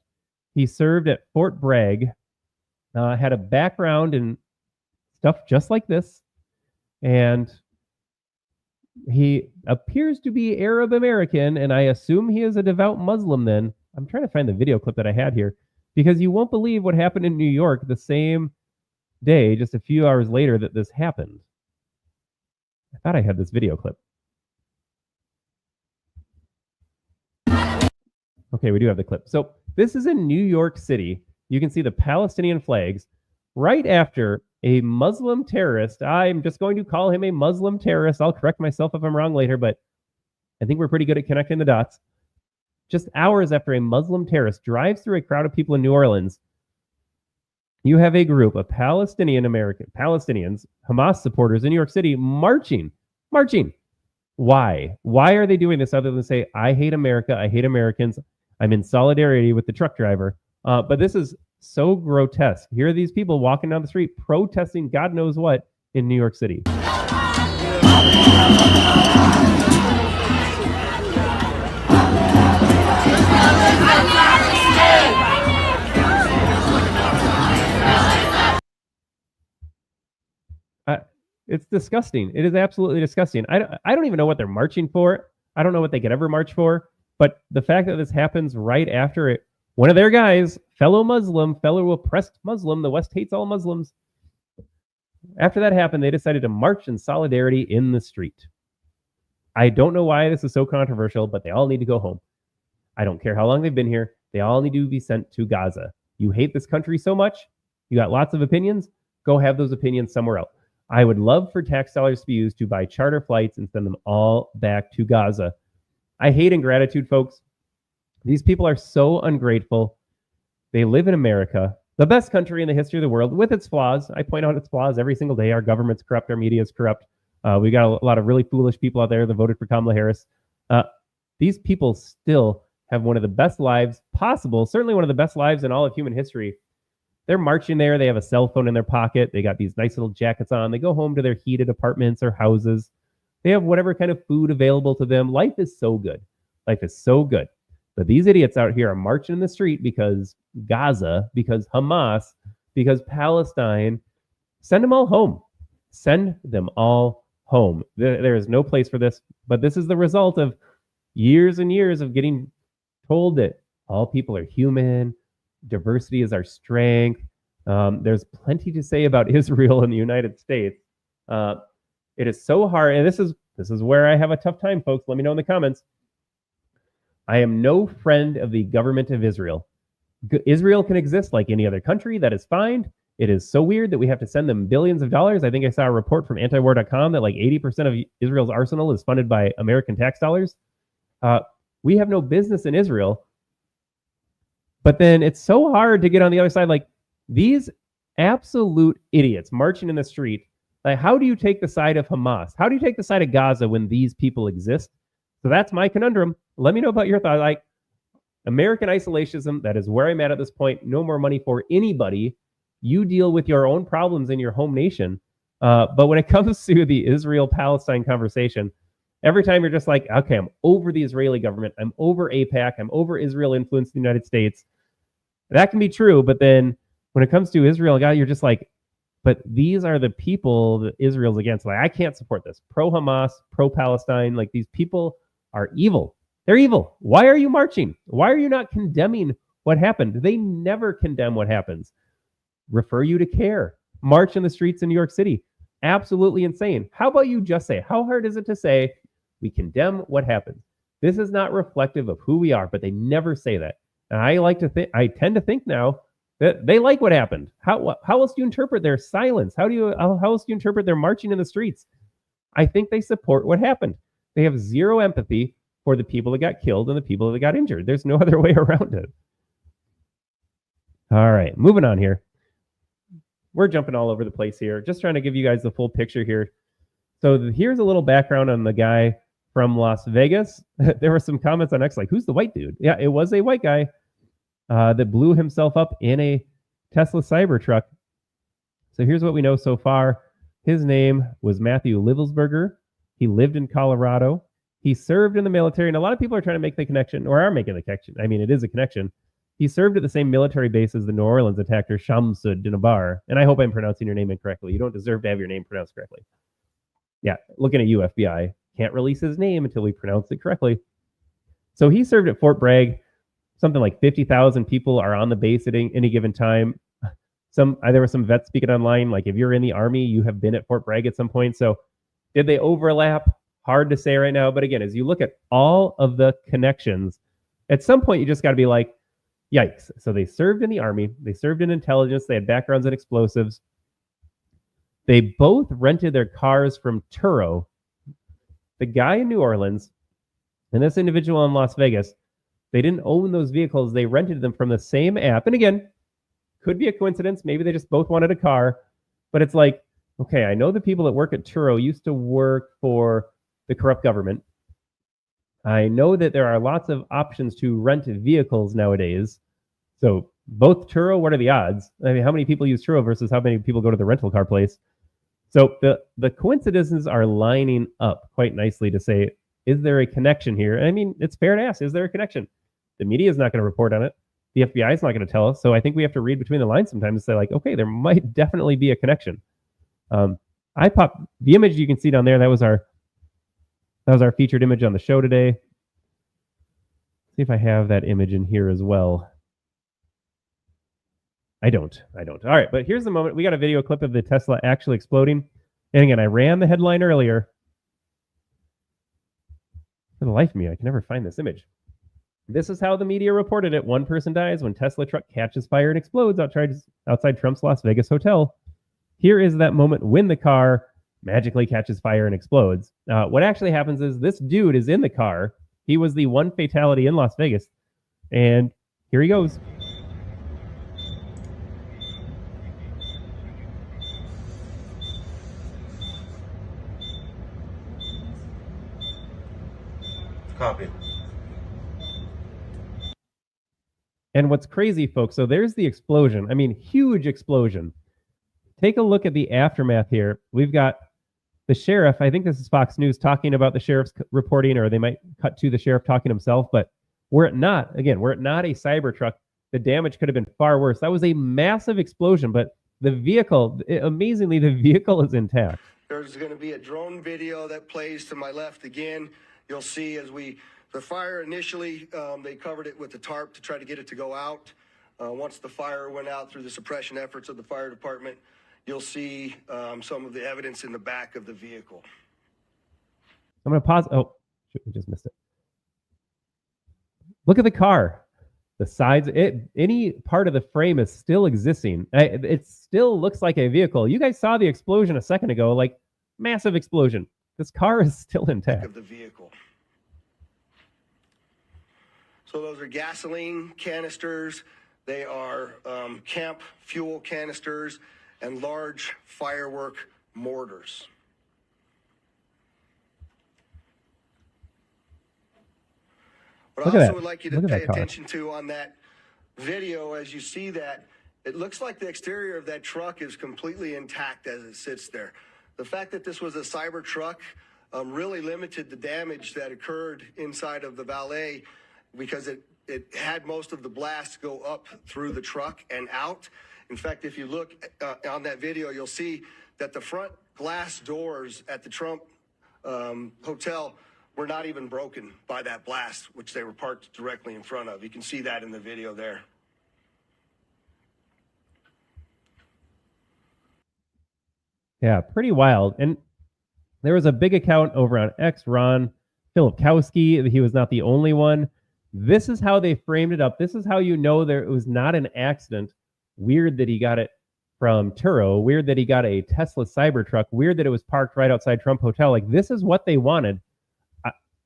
He served at Fort Bragg, had a background in stuff just like this, and he appears to be Arab American, and I assume he is a devout Muslim then. I'm trying to find the video clip that I had here, because you won't believe what happened in New York the same day, just a few hours later, that this happened. I thought I had this video clip. Okay, we do have the clip. So this is in New York City. You can see the Palestinian flags right after a Muslim terrorist. I'm just going to call him a Muslim terrorist. I'll correct myself if I'm wrong later, but I think we're pretty good at connecting the dots. Just hours after a Muslim terrorist drives through a crowd of people in New Orleans, you have a group of Palestinians, Hamas supporters in New York City marching. Why? Why are they doing this other than say, I hate America, I hate Americans, I'm in solidarity with the truck driver? But this is so grotesque. Here are these people walking down the street protesting God knows what in New York City. It's disgusting. It is absolutely disgusting. I don't even know what they're marching for. I don't know what they could ever march for. But the fact that this happens right after it, one of their guys, fellow oppressed Muslim, the West hates all Muslims. After that happened, they decided to march in solidarity in the street. I don't know why this is so controversial, but they all need to go home. I don't care how long they've been here. They all need to be sent to Gaza. You hate this country so much, you got lots of opinions, go have those opinions somewhere else. I would love for tax dollars to be used to buy charter flights and send them all back to Gaza. I hate ingratitude, folks. These people are so ungrateful. They live in America, the best country in the history of the world, with its flaws. I point out its flaws every single day. Our government's corrupt. Our media is corrupt. We got a lot of really foolish people out there that voted for Kamala Harris. These people still have one of the best lives possible, certainly one of the best lives in all of human history. They're marching there. They have a cell phone in their pocket. They got these nice little jackets on. They go home to their heated apartments or houses. They have whatever kind of food available to them. Life is so good. Life is so good. But these idiots out here are marching in the street because Gaza, because Hamas, because Palestine. Send them all home. Send them all home. There is no place for this. But this is the result of years and years of getting told that all people are human, diversity is our strength. There's plenty to say about Israel and the United States. It is so hard, and this is where I have a tough time, folks. Let me know in the comments. I am no friend of the government of Israel. Israel can exist like any other country. That is fine. It is so weird that we have to send them billions of dollars. I think I saw a report from antiwar.com that like 80% of Israel's arsenal is funded by American tax dollars. We have no business in Israel. But then it's so hard to get on the other side. Like these absolute idiots marching in the street. Like, how do you take the side of Hamas? How do you take the side of Gaza when these people exist? So that's my conundrum. Let me know about your thoughts. Like American isolationism, that is where I'm at this point. No more money for anybody. You deal with your own problems in your home nation. But when it comes to the Israel-Palestine conversation, every time you're just like, okay, I'm over the Israeli government. I'm over AIPAC. I'm over Israel influence in the United States. That can be true. But then when it comes to Israel, God, you're just like, but these are the people that Israel's against. Like, I can't support this. Pro-Hamas, pro-Palestine. Like, these people are evil. They're evil. Why are you marching? Why are you not condemning what happened? They never condemn what happens. Refer you to CARE. March in the streets in New York City. Absolutely insane. How about you just say, how hard is it to say, we condemn what happened? This is not reflective of who we are, but they never say that. And I tend to think now that they like what happened. How else do you interpret their silence? How else do you interpret their marching in the streets? I think they support what happened. They have zero empathy for the people that got killed and the people that got injured. There's no other way around it. All right, moving on here. We're jumping all over the place here. Just trying to give you guys the full picture here. So here's a little background on the guy from Las Vegas. There were some comments on X like, who's the white dude? Yeah, it was a white guy that blew himself up in a Tesla Cybertruck. So here's what we know so far. His name was Matthew Livelsberger. He lived in Colorado. He served in the military, and a lot of people are trying to make the connection, or are making the connection. I mean, it is a connection. He served at the same military base as the New Orleans attacker Shamsud Dinabar. And I hope I'm pronouncing your name incorrectly. You don't deserve to have your name pronounced correctly. Yeah, looking at you, FBI. Can't release his name until we pronounce it correctly. So he served at Fort Bragg. Something like 50,000 people are on the base at any given time. There were some vets speaking online, like if you're in the Army, you have been at Fort Bragg at some point. So did they overlap? Hard to say right now. But again, as you look at all of the connections, at some point you just got to be like, yikes. So they served in the Army. They served in intelligence. They had backgrounds in explosives. They both rented their cars from Turo. The guy in New Orleans and this individual in Las Vegas, they didn't own those vehicles. They rented them from the same app. And again, could be a coincidence. Maybe they just both wanted a car. But it's like, okay, I know the people that work at Turo used to work for the corrupt government. I know that there are lots of options to rent vehicles nowadays. So both Turo, what are the odds? I mean, how many people use Turo versus how many people go to the rental car place? So the coincidences are lining up quite nicely to say, is there a connection here? And I mean, it's fair to ask, is there a connection? The media is not going to report on it. The FBI is not going to tell us. So I think we have to read between the lines sometimes and say like, okay, there might definitely be a connection. I popped the image you can see down there. That was our featured image on the show today. See if I have that image in here as well. I don't. All right, but here's the moment. We got a video clip of the Tesla actually exploding. And again, I ran the headline earlier. For the life of me, I can never find this image. This is how the media reported it. One person dies when Tesla truck catches fire and explodes outside Trump's Las Vegas hotel. Here is that moment when the car magically catches fire and explodes. What actually happens is this dude is in the car. He was the one fatality in Las Vegas. And here he goes. Copy. And what's crazy, folks, so there's the explosion. I mean, huge explosion. Take a look at the aftermath here. We've got the sheriff, I think this is Fox News, talking about the sheriff's reporting, or they might cut to the sheriff talking himself. But were it not a Cybertruck, the damage could have been far worse. That was a massive explosion, but the vehicle, amazingly, the vehicle is intact. There's going to be a drone video that plays to my left again. You'll see as the fire initially, they covered it with the tarp to try to get it to go out. Once the fire went out through the suppression efforts of the fire department, you'll see some of the evidence in the back of the vehicle. I'm going to pause. Oh, shoot, we just missed it. Look at the car. The sides, any part of the frame is still existing. It still looks like a vehicle. You guys saw the explosion a second ago, like massive explosion. This car is still intact. Of the vehicle. So those are gasoline canisters. They are camp fuel canisters and large firework mortars. What I also would like you to pay attention to on that video, as you see that, it looks like the exterior of that truck is completely intact as it sits there. The fact that this was a Cybertruck really limited the damage that occurred inside of the valet, because it had most of the blast go up through the truck and out. In fact, if you look on that video, you'll see that the front glass doors at the Trump hotel were not even broken by that blast, which they were parked directly in front of. You can see that in the video there. Yeah, pretty wild. And there was a big account over on X, Ron Filipkowski. He was not the only one. This is how they framed it up. This is how you know it was not an accident. Weird that he got it from Turo. Weird that he got a Tesla Cybertruck. Weird that it was parked right outside Trump Hotel. Like, this is what they wanted.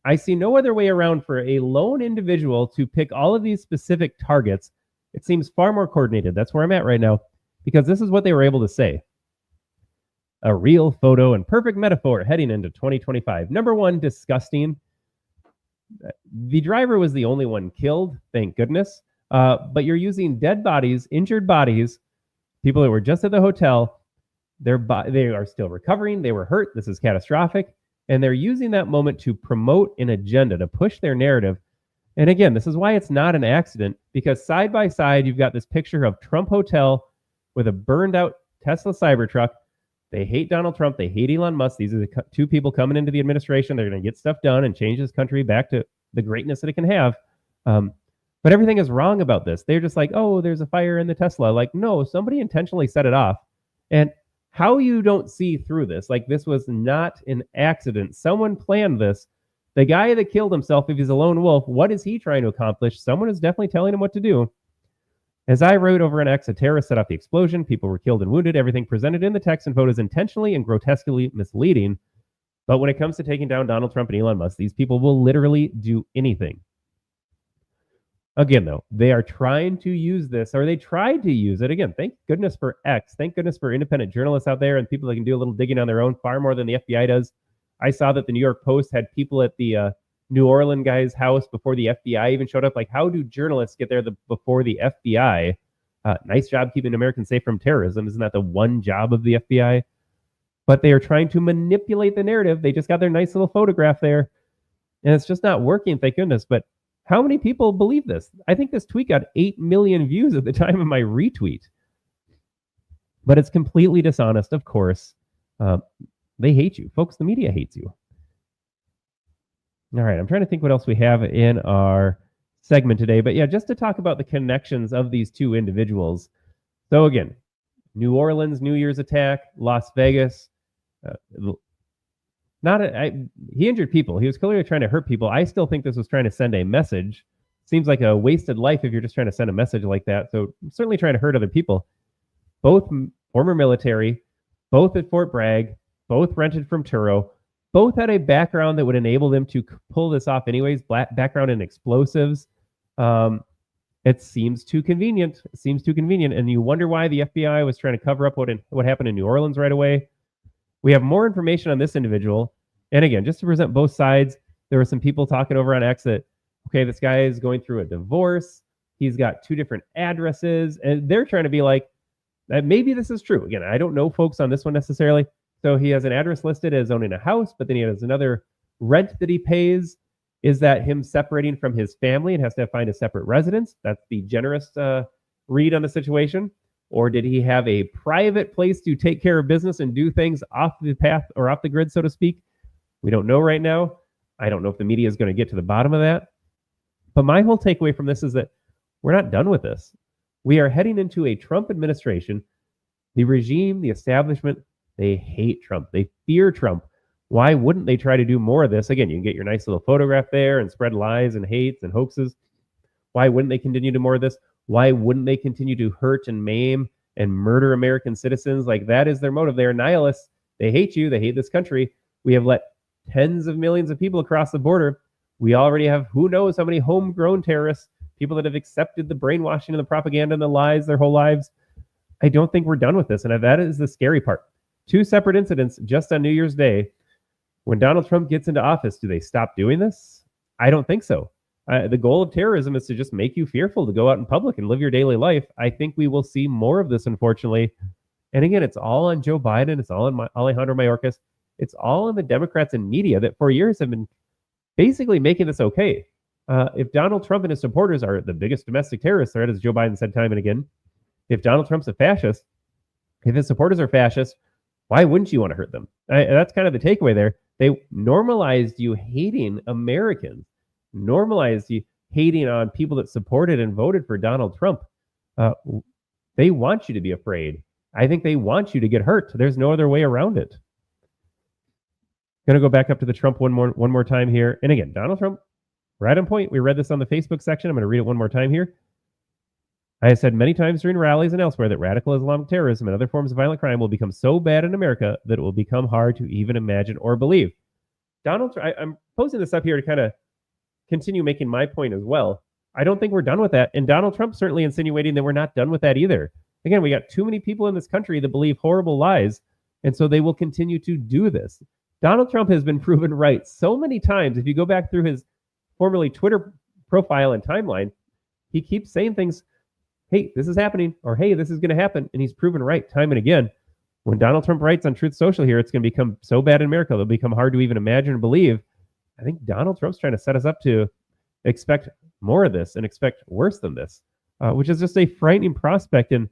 I see no other way around for a lone individual to pick all of these specific targets. It seems far more coordinated. That's where I'm at right now, because this is what they were able to say. A real photo and perfect metaphor heading into 2025. Number one, disgusting. The driver was the only one killed, thank goodness. But you're using dead bodies, injured bodies, people that were just at the hotel. They are still recovering. They were hurt. This is catastrophic. And they're using that moment to promote an agenda, to push their narrative. And again, this is why it's not an accident, because side by side, you've got this picture of Trump Hotel with a burned out Tesla Cybertruck. They hate Donald Trump. They hate Elon Musk. These are the two people coming into the administration. They're going to get stuff done and change this country back to the greatness that it can have. But everything is wrong about this. They're just like, oh, there's a fire in the Tesla. Like, no, somebody intentionally set it off. And how you don't see through this, like, this was not an accident. Someone planned this. The guy that killed himself, if he's a lone wolf, what is he trying to accomplish? Someone is definitely telling him what to do. As I wrote over on X, a terrorist set off the explosion. People were killed and wounded. Everything presented in the text and photos intentionally and grotesquely misleading. But when it comes to taking down Donald Trump and Elon Musk, these people will literally do anything. Again, though, they are trying to use this, or they tried to use it. Again, thank goodness for X. Thank goodness for independent journalists out there and people that can do a little digging on their own, far more than the FBI does. I saw that the New York Post had people at the New Orleans guy's house before the FBI even showed up. Like, how do journalists get there before the FBI? Nice job keeping Americans safe from terrorism. Isn't that the one job of the FBI? But they are trying to manipulate the narrative. They just got their nice little photograph there, and it's just not working, thank goodness. But how many people believe this? I think this tweet got 8 million views at the time of my retweet. But it's completely dishonest, of course. They hate you. Folks, the media hates you. All right, I'm trying to think what else we have in our segment today. But yeah, just to talk about the connections of these two individuals. So again, New Orleans, New Year's attack, Las Vegas. He injured people. He was clearly trying to hurt people. I still think this was trying to send a message. Seems like a wasted life if you're just trying to send a message like that. So certainly trying to hurt other people. Both former military, both at Fort Bragg, both rented from Turo, both had a background that would enable them to pull this off anyways, background in explosives. It seems too convenient. And you wonder why the FBI was trying to cover up what happened in New Orleans right away. We have more information on this individual. And again, just to present both sides, there were some people talking over on X that, okay, this guy is going through a divorce. He's got 2 different addresses. And they're trying to be like, maybe this is true. Again, I don't know folks on this one necessarily. So he has an address listed as owning a house, but then he has another rent that he pays. Is that him separating from his family and has to find a separate residence? That's the generous read on the situation. Or did he have a private place to take care of business and do things off the path or off the grid, so to speak? We don't know right now. I don't know if the media is going to get to the bottom of that. But my whole takeaway from this is that we're not done with this. We are heading into a Trump administration. The regime, the establishment, they hate Trump. They fear Trump. Why wouldn't they try to do more of this? Again, you can get your nice little photograph there and spread lies and hates and hoaxes. Why wouldn't they continue to do more of this? Why wouldn't they continue to hurt and maim and murder American citizens? Like, that is their motive. They are nihilists. They hate you. They hate this country. We have let tens of millions of people across the border. We already have who knows how many homegrown terrorists, people that have accepted the brainwashing and the propaganda and the lies their whole lives. I don't think we're done with this. And that is the scary part. 2 separate incidents just on New Year's Day. When Donald Trump gets into office, do they stop doing this? I don't think so. The goal of terrorism is to just make you fearful to go out in public and live your daily life. I think we will see more of this, unfortunately. And again, it's all on Joe Biden. It's all on Alejandro Mayorkas. It's all on the Democrats and media that for years have been basically making this okay. If Donald Trump and his supporters are the biggest domestic terrorist threat, as Joe Biden said time and again, if Donald Trump's a fascist, if his supporters are fascist, why wouldn't you want to hurt them? That's kind of the takeaway there. They normalized you hating Americans, normalized you hating on people that supported and voted for Donald Trump. They want you to be afraid. I think they want you to get hurt. There's no other way around it. Going to go back up to the Trump one more time here. And again, Donald Trump, right on point. We read this on the Facebook section. I'm going to read it one more time here. I have said many times during rallies and elsewhere that radical Islamic terrorism and other forms of violent crime will become so bad in America that it will become hard to even imagine or believe. I'm posing this up here to kind of continue making my point as well. I don't think we're done with that. And Donald Trump certainly insinuating that we're not done with that either. Again, we got too many people in this country that believe horrible lies, and so they will continue to do this. Donald Trump has been proven right so many times. If you go back through his formerly Twitter profile and timeline, he keeps saying things, hey, this is happening, or hey, this is going to happen, and he's proven right time and again. When Donald Trump writes on Truth Social here, it's going to become so bad in America, it'll become hard to even imagine and believe. I think Donald Trump's trying to set us up to expect more of this and expect worse than this, which is just a frightening prospect. And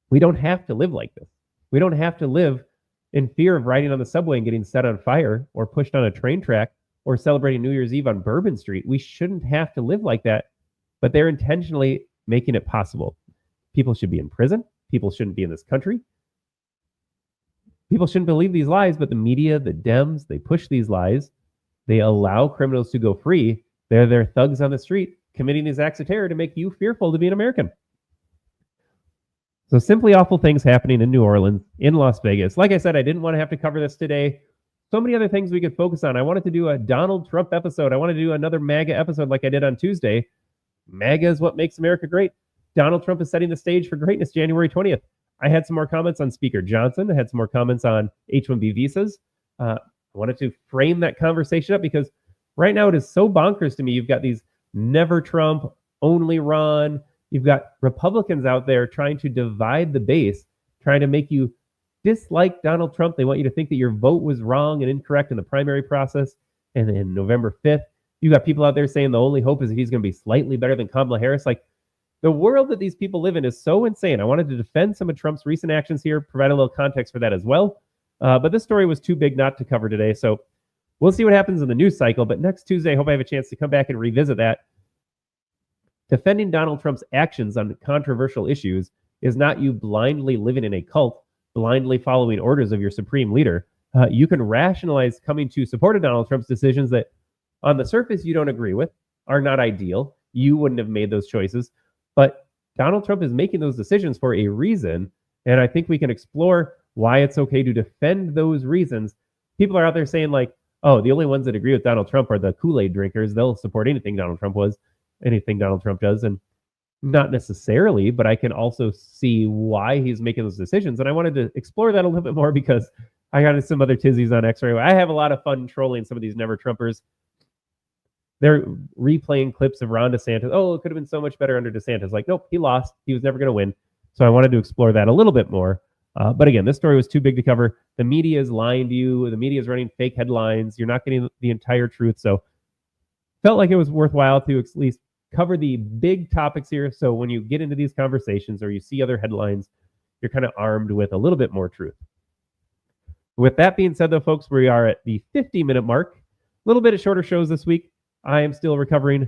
we don't have to live like this. We don't have to live in fear of riding on the subway and getting set on fire or pushed on a train track or celebrating New Year's Eve on Bourbon Street. We shouldn't have to live like that, but they're intentionally making it possible. People should be in prison. People shouldn't be in this country. People shouldn't believe these lies, but the media, the Dems, they push these lies. They allow criminals to go free. They're thugs on the street committing these acts of terror to make you fearful to be an American. So simply awful things happening in New Orleans, in Las Vegas. Like I said, I didn't want to have to cover this today. So many other things we could focus on. I wanted to do a Donald Trump episode. I wanted to do another MAGA episode like I did on Tuesday. MAGA is what makes America great. Donald Trump is setting the stage for greatness January 20th. I had some more comments on Speaker Johnson. I had some more comments on H-1B visas. I wanted to frame that conversation up because right now it is so bonkers to me. You've got these never Trump, only Ron. You've got Republicans out there trying to divide the base, trying to make you dislike Donald Trump. They want you to think that your vote was wrong and incorrect in the primary process. And then November 5th, you got people out there saying the only hope is that he's going to be slightly better than Kamala Harris. Like, the world that these people live in is so insane. I wanted to defend some of Trump's recent actions here, provide a little context for that as well. But this story was too big not to cover today. So we'll see what happens in the news cycle. But next Tuesday, I hope I have a chance to come back and revisit that. Defending Donald Trump's actions on controversial issues is not you blindly living in a cult, blindly following orders of your supreme leader. You can rationalize coming to support Donald Trump's decisions that on the surface you don't agree with, are not ideal. You wouldn't have made those choices, but Donald Trump is making those decisions for a reason. And I think we can explore why it's okay to defend those reasons. People are out there saying like, oh, the only ones that agree with Donald Trump are the Kool-Aid drinkers. They'll support anything Donald Trump does. And not necessarily, but I can also see why he's making those decisions. And I wanted to explore that a little bit more because I got into some other tizzies on X-Ray. I have a lot of fun trolling some of these Never Trumpers. They're replaying clips of Ron DeSantis. Oh, it could have been so much better under DeSantis. Like, nope, he lost. He was never going to win. So I wanted to explore that a little bit more. But again, this story was too big to cover. The media is lying to you. The media is running fake headlines. You're not getting the entire truth. So felt like it was worthwhile to at least cover the big topics here. So when you get into these conversations or you see other headlines, you're kind of armed with a little bit more truth. With that being said, though, folks, we are at the 50-minute mark. A little bit of shorter shows this week. I am still recovering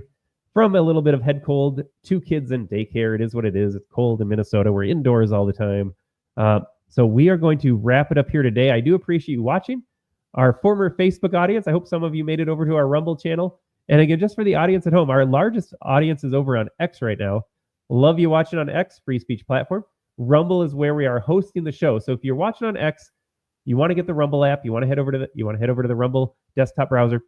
from a little bit of head cold. 2 kids in daycare. It is what it is. It's cold in Minnesota. We're indoors all the time. So we are going to wrap it up here today. I do appreciate you watching. Our former Facebook audience, I hope some of you made it over to our Rumble channel. And again, just for the audience at home, our largest audience is over on X right now. Love you watching on X, free speech platform. Rumble is where we are hosting the show. So if you're watching on X, you want to get the Rumble app, you want to head over to the Rumble desktop browser.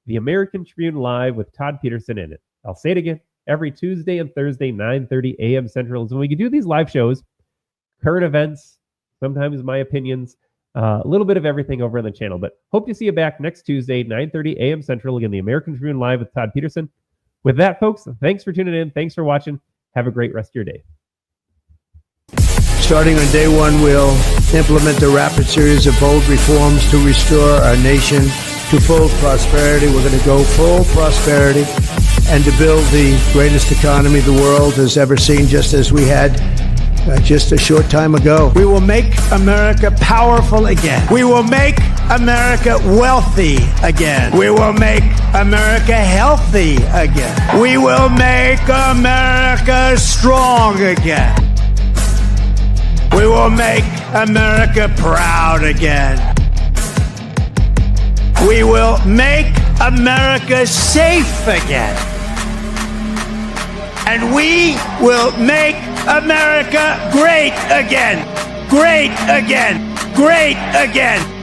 The American Tribune Live with Todd Peterson in it. I'll say it again. Every Tuesday and Thursday, 9:30 a.m. Central. So when we can do these live shows, current events, sometimes my opinions, a little bit of everything over on the channel. But hope to see you back next Tuesday, 9:30 a.m. Central. Again, the American Tribune Live with Todd Peterson. With that, folks, thanks for tuning in. Thanks for watching. Have a great rest of your day. Starting on day one, we'll implement the rapid series of bold reforms to restore our nation to full prosperity. We're going to go full prosperity and to build the greatest economy the world has ever seen, just as we had just a short time ago. We will make America powerful again. We will make America wealthy again. We will make America healthy again. We will make America strong again. We will make America proud again. We will make America safe again. And we will make America great again. Great again. Great again.